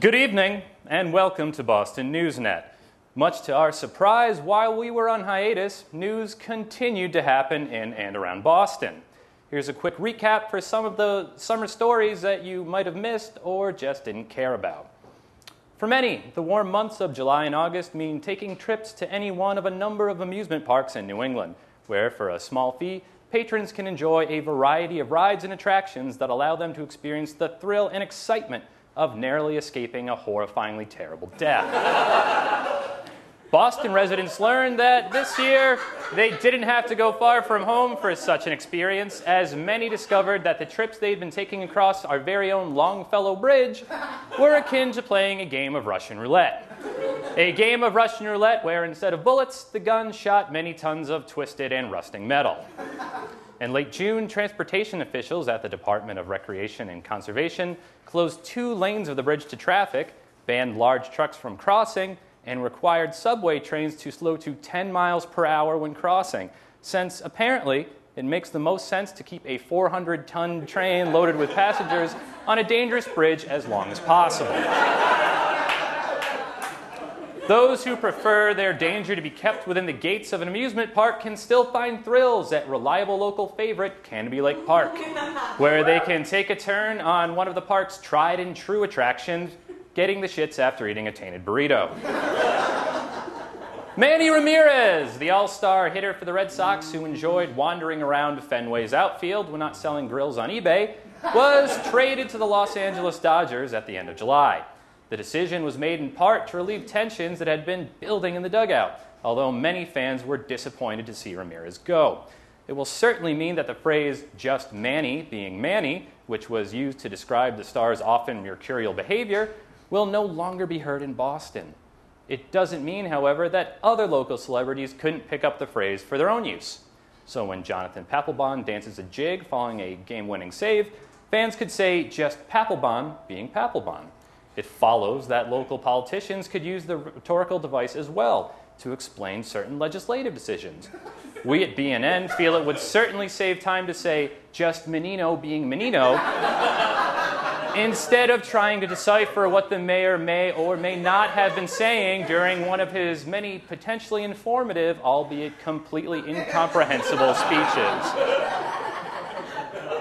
Good evening, and welcome to Boston NewsNet. Much to our surprise, while we were on hiatus, news continued to happen in and around Boston. Here's a quick recap for some of the summer stories that you might have missed or just didn't care about. For many, the warm months of July and August mean taking trips to any one of a number of amusement parks in New England, where for a small fee, patrons can enjoy a variety of rides and attractions that allow them to experience the thrill and excitement of narrowly escaping a horrifyingly terrible death. Boston residents learned that this year they didn't have to go far from home for such an experience, as many discovered that the trips they'd been taking across our very own Longfellow Bridge were akin to playing a game of Russian roulette. A game of Russian roulette where instead of bullets, the gun shot many tons of twisted and rusting metal. In late June, transportation officials at the Department of Recreation and Conservation closed 2 lanes of the bridge to traffic, banned large trucks from crossing, and required subway trains to slow to 10 miles per hour when crossing, since apparently it makes the most sense to keep a 400-ton train loaded with passengers on a dangerous bridge as long as possible. Those who prefer their danger to be kept within the gates of an amusement park can still find thrills at reliable local favorite Canby Lake Park, where they can take a turn on one of the park's tried and true attractions, getting the shits after eating a tainted burrito. Manny Ramirez, the all-star hitter for the Red Sox who enjoyed wandering around Fenway's outfield when not selling grills on eBay, was traded to the Los Angeles Dodgers at the end of July. The decision was made in part to relieve tensions that had been building in the dugout, although many fans were disappointed to see Ramirez go. It will certainly mean that the phrase, "just Manny being Manny," which was used to describe the star's often mercurial behavior, will no longer be heard in Boston. It doesn't mean, however, that other local celebrities couldn't pick up the phrase for their own use. So when Jonathan Papelbon dances a jig following a game-winning save, fans could say, "just Papelbon being Papelbon." It follows that local politicians could use the rhetorical device as well to explain certain legislative decisions. We at BNN feel it would certainly save time to say, "just Menino being Menino," instead of trying to decipher what the mayor may or may not have been saying during one of his many potentially informative, albeit completely incomprehensible speeches.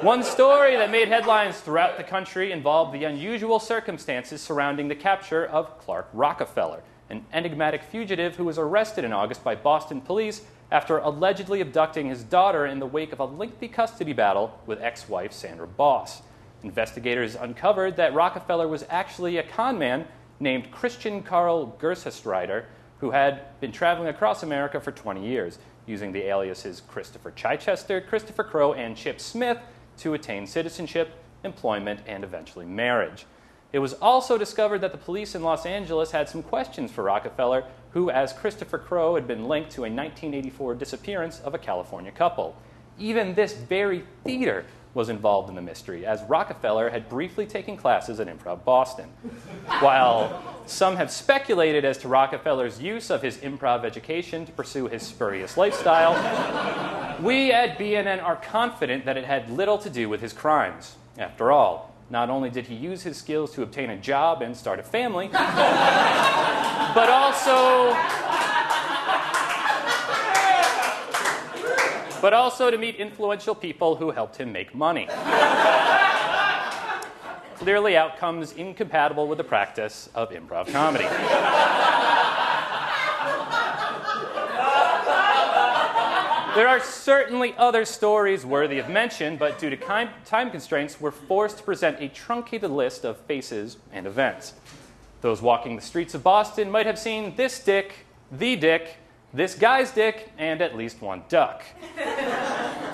One story that made headlines throughout the country involved the unusual circumstances surrounding the capture of Clark Rockefeller, an enigmatic fugitive who was arrested in August by Boston police after allegedly abducting his daughter in the wake of a lengthy custody battle with ex-wife Sandra Boss. Investigators uncovered that Rockefeller was actually a con man named Christian Karl Gersestreiter, who had been traveling across America for 20 years, using the aliases Christopher Chichester, Christopher Crow, and Chip Smith to attain citizenship, employment, and eventually marriage. It was also discovered that the police in Los Angeles had some questions for Rockefeller, who, as Christopher Crow, had been linked to a 1984 disappearance of a California couple. Even this very theater was involved in the mystery, as Rockefeller had briefly taken classes at Improv Boston. While some have speculated as to Rockefeller's use of his improv education to pursue his spurious lifestyle, we at BNN are confident that it had little to do with his crimes. After all, not only did he use his skills to obtain a job and start a family, but also to meet influential people who helped him make money. Clearly outcomes incompatible with the practice of improv comedy. There are certainly other stories worthy of mention, but due to time constraints, we're forced to present a truncated list of faces and events. Those walking the streets of Boston might have seen this dick, the dick, this guy's dick, and at least one duck.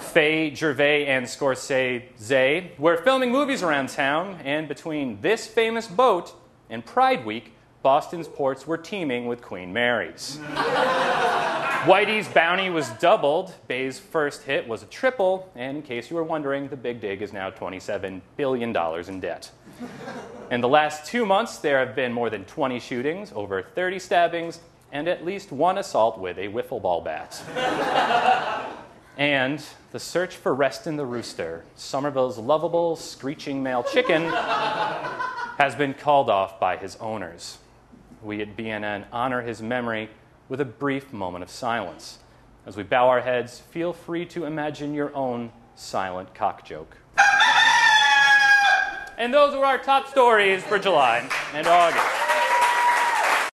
Faye, Gervais, and Scorsese were filming movies around town, and between this famous boat and Pride Week, Boston's ports were teeming with Queen Marys. Whitey's bounty was doubled, Bay's first hit was a triple, and in case you were wondering, the Big Dig is now $27 billion in debt. In the last 2 months, there have been more than 20 shootings, over 30 stabbings, and at least one assault with a wiffle ball bat. And the search for Reston the Rooster, Somerville's lovable, screeching male chicken, has been called off by his owners. We at BNN honor his memory with a brief moment of silence. As we bow our heads, feel free to imagine your own silent cock joke. And those were our top stories for July and August.